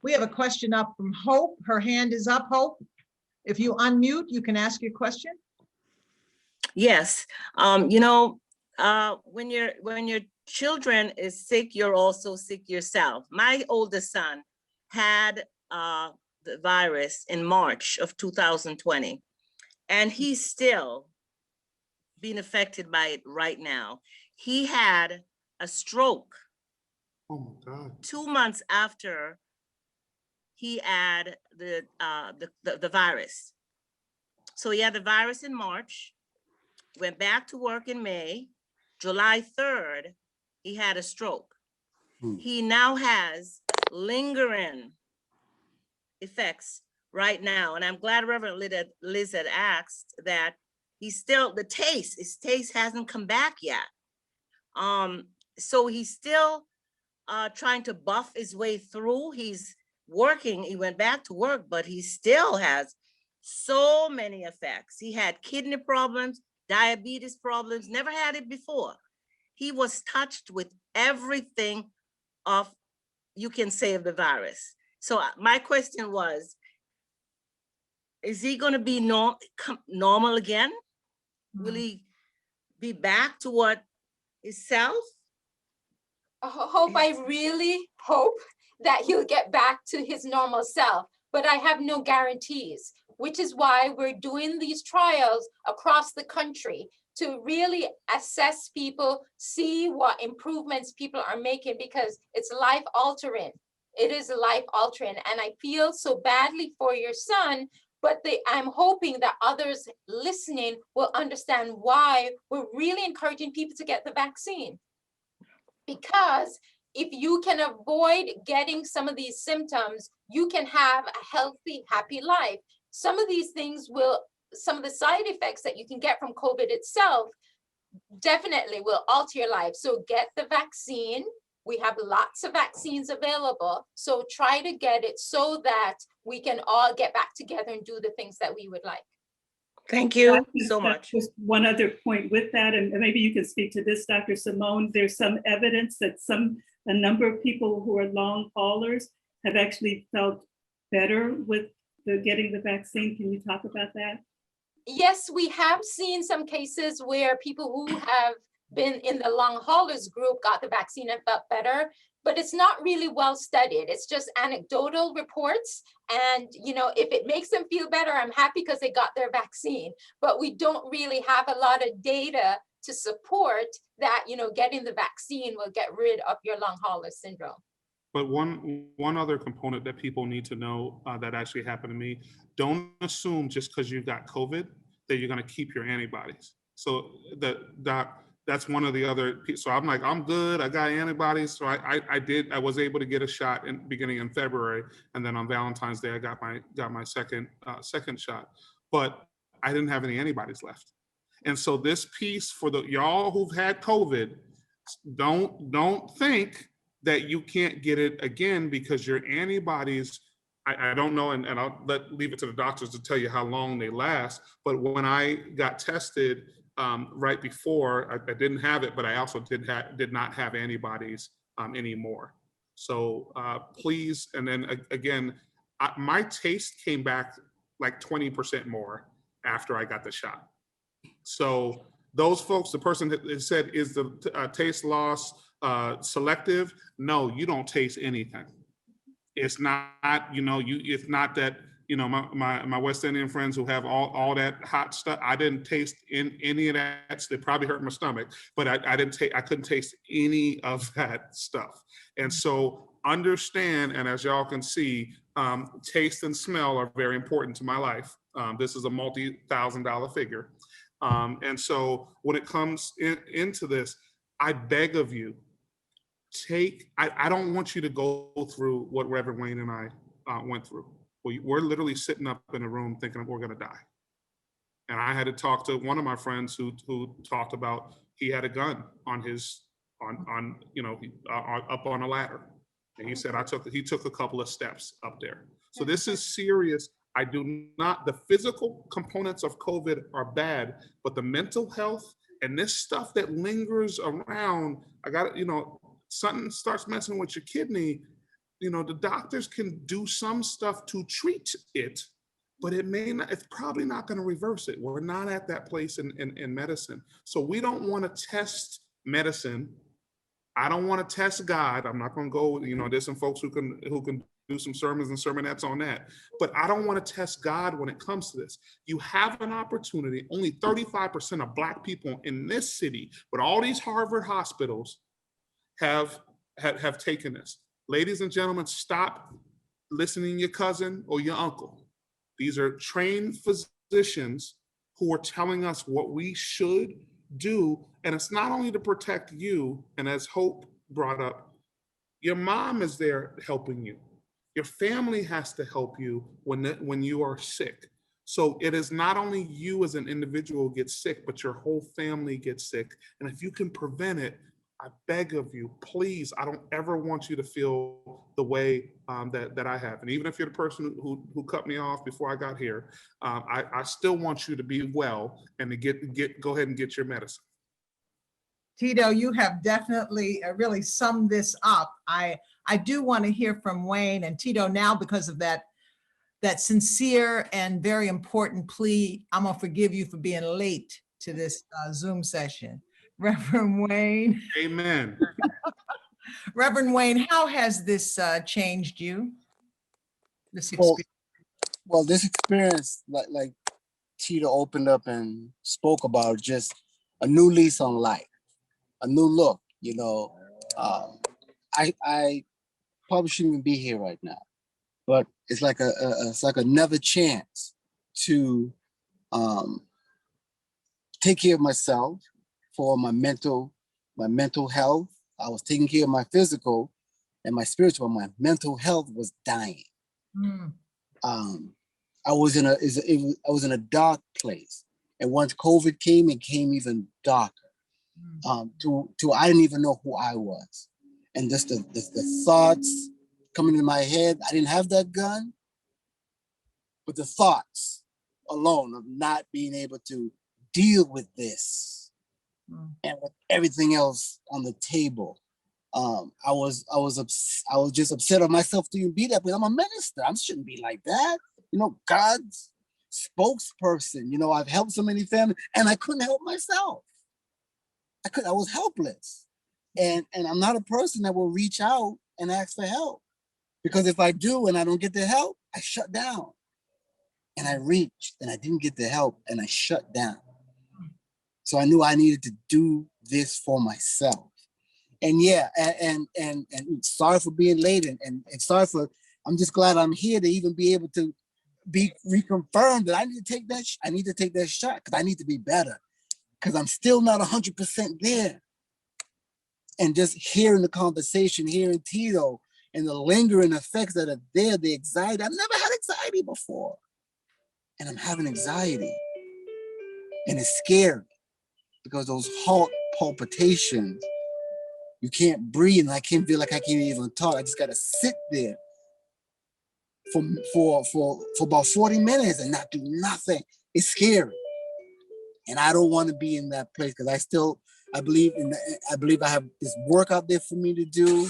S1: We have a question up from Hope. Her hand is up, Hope. If you unmute, you can ask your question.
S8: Yes. When your children is sick, you're also sick yourself. My oldest son had the virus in March of 2020, and he's still being affected by it right now. He had a stroke.
S4: Oh my God.
S8: 2 months after he had the virus. So he had the virus in March, went back to work in May. July 3rd, he had a stroke. He now has lingering effects right now. And I'm glad Reverend Liz had asked that he's still, his taste hasn't come back yet. So he's still trying to buff his way through. He's working, he went back to work, but he still has so many effects. He had kidney problems, diabetes problems, never had it before. He was touched with everything you can say of the virus. So my question was, is he going to be normal again? Will he be back to what is self?
S6: I really hope that he'll get back to his normal self, but I have no guarantees, which is why we're doing these trials across the country to really assess people, see what improvements people are making, because it's life altering. It is life altering. And I feel so badly for your son, but I'm hoping that others listening will understand why we're really encouraging people to get the vaccine. Because if you can avoid getting some of these symptoms, you can have a healthy, happy life. Some of these things some of the side effects that you can get from COVID itself definitely will alter your life. So get the vaccine. We have lots of vaccines available. So try to get it so that we can all get back together and do the things that we would like.
S8: Thank you so much.
S2: Just one other point with that, and maybe you can speak to this, Dr. Simone. There's some evidence that a number of people who are long haulers have actually felt better with getting the vaccine. Can you talk about that?
S6: Yes, we have seen some cases where people who have been in the long haulers group got the vaccine and felt better, but it's not really well studied. It's just anecdotal reports. And, if it makes them feel better, I'm happy because they got their vaccine, but we don't really have a lot of data to support that, getting the vaccine will get rid of your long hauler syndrome.
S4: But one other component that people need to know that actually happened to me, don't assume just because you got COVID that you're going to keep your antibodies. So that's one of the other. So I'm like, I'm good. I got antibodies. So I was able to get a shot beginning in February, and then on Valentine's Day I got my second shot. But I didn't have any antibodies left. And so this piece for y'all who've had COVID, don't think that you can't get it again because your antibodies, I don't know, and I'll leave it to the doctors to tell you how long they last. But when I got tested right before, I didn't have it, but I also did not have antibodies anymore. So please, and then again, my taste came back like 20% more after I got the shot. So those folks, the person that said, is the taste loss selective? No, you don't taste anything. It's not, it's not that, my West Indian friends who have all that hot stuff, I didn't taste any of that. It probably hurt my stomach, but I couldn't taste any of that stuff. And so understand, and as y'all can see, taste and smell are very important to my life. This is a multi-$1,000 figure. And so when it comes into this, I beg of you, I don't want you to go through what Reverend Wayne and I went through. We're literally sitting up in a room thinking we're gonna die. And I had to talk to one of my friends who talked about he had a gun on up on a ladder. And he said he took a couple of steps up there. So this is serious. The physical components of COVID are bad, but the mental health and this stuff that lingers around, something starts messing with your kidney, the doctors can do some stuff to treat it, but it's probably not going to reverse it. We're not at that place in medicine. So we don't want to test medicine. I don't want to test God. I'm not going to go, there's some folks who can do some sermons and sermonettes on that. But I don't want to test God when it comes to this. You have an opportunity. Only 35% of Black people in this city, with all these Harvard hospitals, have taken this. Ladies and gentlemen, stop listening to your cousin or your uncle. These are trained physicians who are telling us what we should do. And it's not only to protect you, and as Hope brought up, your mom is there helping you. Your family has to help you when you are sick. So it is not only you as an individual gets sick, but your whole family gets sick. And if you can prevent it, I beg of you, please, I don't ever want you to feel the way that I have. And even if you're the person who cut me off before I got here, I still want you to be well and to go ahead and get your medicine.
S1: Tito, you have definitely really summed this up. I do want to hear from Wayne and Tito now because of that sincere and very important plea. I'm gonna forgive you for being late to this Zoom session. Reverend Wayne.
S4: Amen.
S1: Reverend Wayne, how has this changed you? This experience?
S5: Well, this experience, like Tito opened up and spoke about, just a new lease on life, a new look. You know, I probably shouldn't even be here right now, but it's like it's like another chance to take care of myself for my mental health. I was taking care of my physical and my spiritual. My mental health was dying.
S1: Mm.
S5: I was in a dark place, and once COVID came, it came even darker. To I didn't even know who I was, and just the thoughts coming in my head. I didn't have that gun, but the thoughts alone of not being able to deal with this and with everything else on the table. I was just upset at myself to even be that, but I'm a minister. I shouldn't be like that. You know, God's spokesperson. You know, I've helped so many families, and I couldn't help myself. I was helpless, and I'm not a person that will reach out and ask for help, because if I do and I don't get the help, I shut down. And I reached and I didn't get the help and I shut down. So I knew I needed to do this for myself. And yeah, and sorry for being late, and sorry for, I'm just glad I'm here to even be able to be reconfirmed that I need to take that. I need to take that shot because I need to be better, because I'm still not 100% there. And just hearing the conversation, hearing Tito and the lingering effects that are there, the anxiety. I've never had anxiety before, and I'm having anxiety, and it's scary because those heart palpitations. You can't breathe, and I can't feel like I can't even talk. I just gotta sit there for about 40 minutes and not do nothing. It's scary, and I don't want to be in that place because I believe I have this work out there for me to do,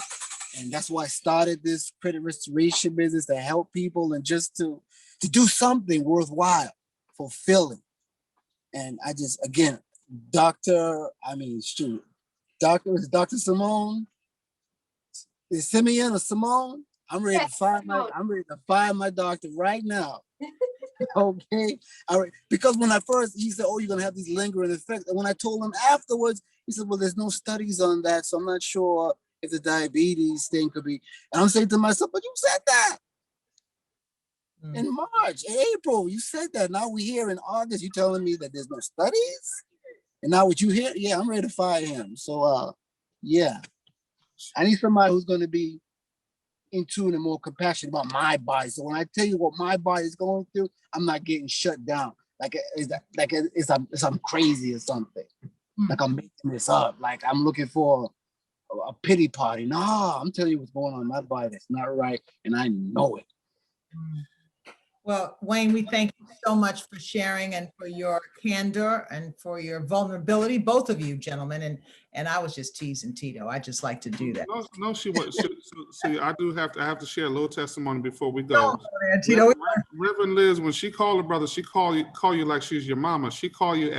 S5: and that's why I started this credit restoration business, to help people and just to do something worthwhile, fulfilling. And I just, again, Dr. Simone, is Simeon or Simone? I'm ready to fire my doctor right now. Okay. All right. Because when he said, "Oh, you're gonna have these lingering effects," and when I told him afterwards, he said, "Well, there's no studies on that, so I'm not sure if the diabetes thing could be." And I'm saying to myself, "But you said that in March, in April, you said that. Now we're here in August. You telling me that there's no studies?" And now what you hear, yeah, I'm ready to fire him. So yeah. I need somebody who's going to be in tune and more compassionate about my body. So when I tell you what my body is going through, I'm not getting shut down. Like I'm crazy or something. Like I'm making this up. Like I'm looking for a pity party. No, I'm telling you what's going on in my body that's not right, and I know it.
S1: Well, Wayne, we thank you so much for sharing and for your candor and for your vulnerability, both of you gentlemen. And I was just teasing Tito. I just like to do that.
S4: No, she was. See, I have to share a little testimony before we go.
S1: Tito.
S4: Reverend Liz, when she called her brother, she call you like she's your mama. She called you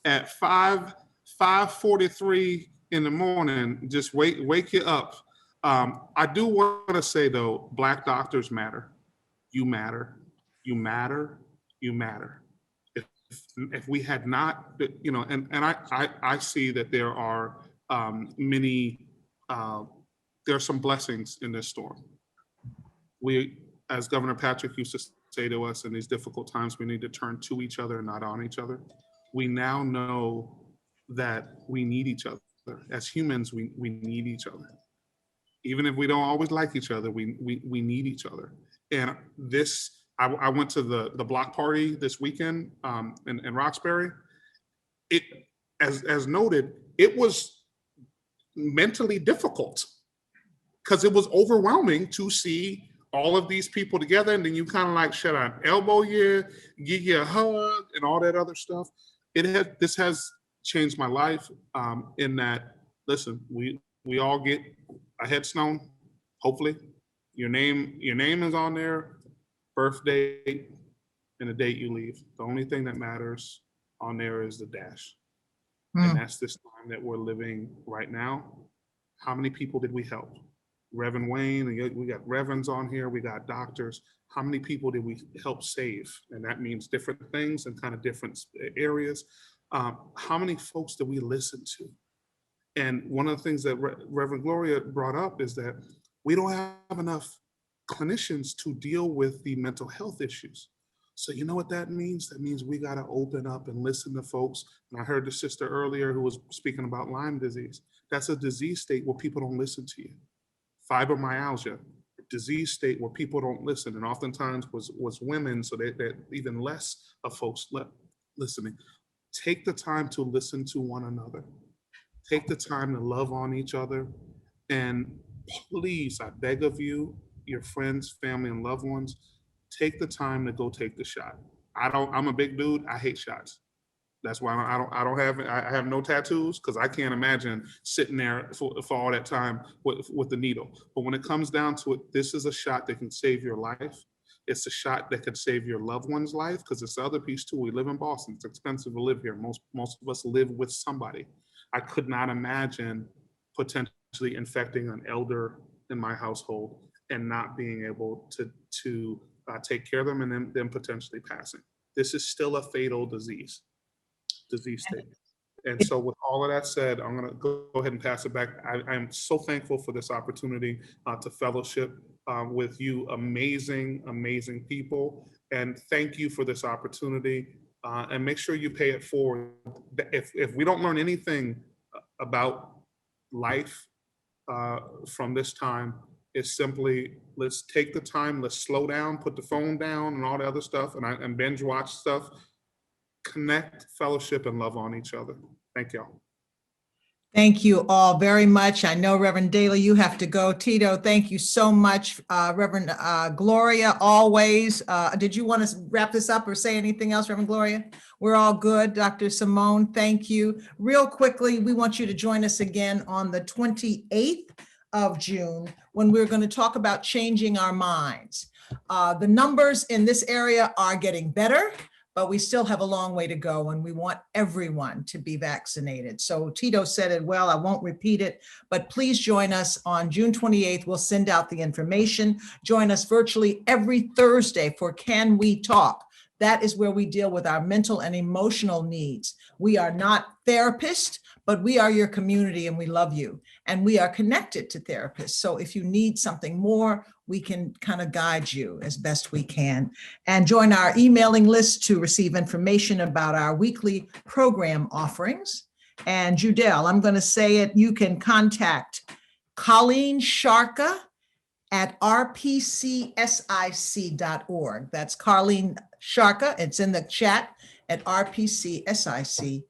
S4: at 5:43 in the morning. Just wake you up. I do want to say though, Black doctors matter. You matter. You matter. You matter. If we had not, you know, and I see that there are many, there are some blessings in this storm. We, as Governor Patrick used to say to us, in these difficult times, we need to turn to each other and not on each other. We now know that we need each other. As humans, we need each other. Even if we don't always like each other, we need each other. And this, I went to the block party this weekend in Roxbury. It, as noted, it was mentally difficult because it was overwhelming to see all of these people together, and then you kind of like shut an elbow you, give you a hug, and all that other stuff. This has changed my life in that, listen, we all get a headstone, hopefully. Your name is on there, birth date, and the date you leave. The only thing that matters on there is the dash. And that's this time that we're living right now. How many people did we help? Reverend Wayne, and we got Reverends on here, we got doctors. How many people did we help save? And that means different things and kind of different areas. how many folks do we listen to? And one of the things that Reverend Gloria brought up is that we don't have enough clinicians to deal with the mental health issues. So you know what that means? That means we got to open up and listen to folks. And I heard the sister earlier who was speaking about Lyme disease. That's a disease state where people don't listen to you. Fibromyalgia, disease state where people don't listen, and oftentimes was women, so that even less of folks listening. Take the time to listen to one another. Take the time to love on each other. And please, I beg of you, your friends, family, and loved ones, take the time to go take the shot. I'm a big dude, I hate shots. That's why I have no tattoos, because I can't imagine sitting there for all that time with the needle. But when it comes down to it, this is a shot that can save your life. It's a shot that could save your loved one's life, because it's the other piece too. We live in Boston. It's expensive to live here. Most of us live with somebody. I could not imagine potentially infecting an elder in my household and not being able to take care of them, and then potentially passing. This is still a fatal disease state. And so with all of that said, I'm going to go ahead and pass it back. I'm so thankful for this opportunity to fellowship with you amazing people. And thank you for this opportunity. And make sure you pay it forward. If we don't learn anything about life from this time, it's simply, let's take the time, let's slow down, put the phone down and all the other stuff, and binge watch stuff. Connect, fellowship, and love on each other. Thank y'all.
S1: Thank you all very much. I know Reverend Daly, you have to go. Tito, thank you so much. Reverend Gloria, always. Did you want to wrap this up or say anything else, Reverend Gloria? We're all good. Dr. Simone, thank you. Real quickly, we want you to join us again on the 28th of June, when we're going to talk about changing our minds. The numbers in this area are getting better, but we still have a long way to go, and we want everyone to be vaccinated. So Tito said it well, I won't repeat it, but please join us on June 28th. We'll send out the information. Join us virtually every Thursday for Can We Talk? That is where we deal with our mental and emotional needs. We are not therapists, but we are your community, and we love you. And we are connected to therapists. So if you need something more, we can kind of guide you as best we can. And join our emailing list to receive information about our weekly program offerings. And Judelle, I'm going to say it, you can contact Colleen Sharka at rpcsic.org. That's Colleen Sharka. It's in the chat at rpcsic.org.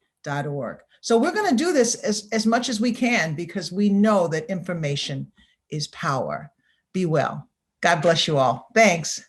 S1: So we're going to do this as much as we can, because we know that information is power. Be well. God bless you all. Thanks.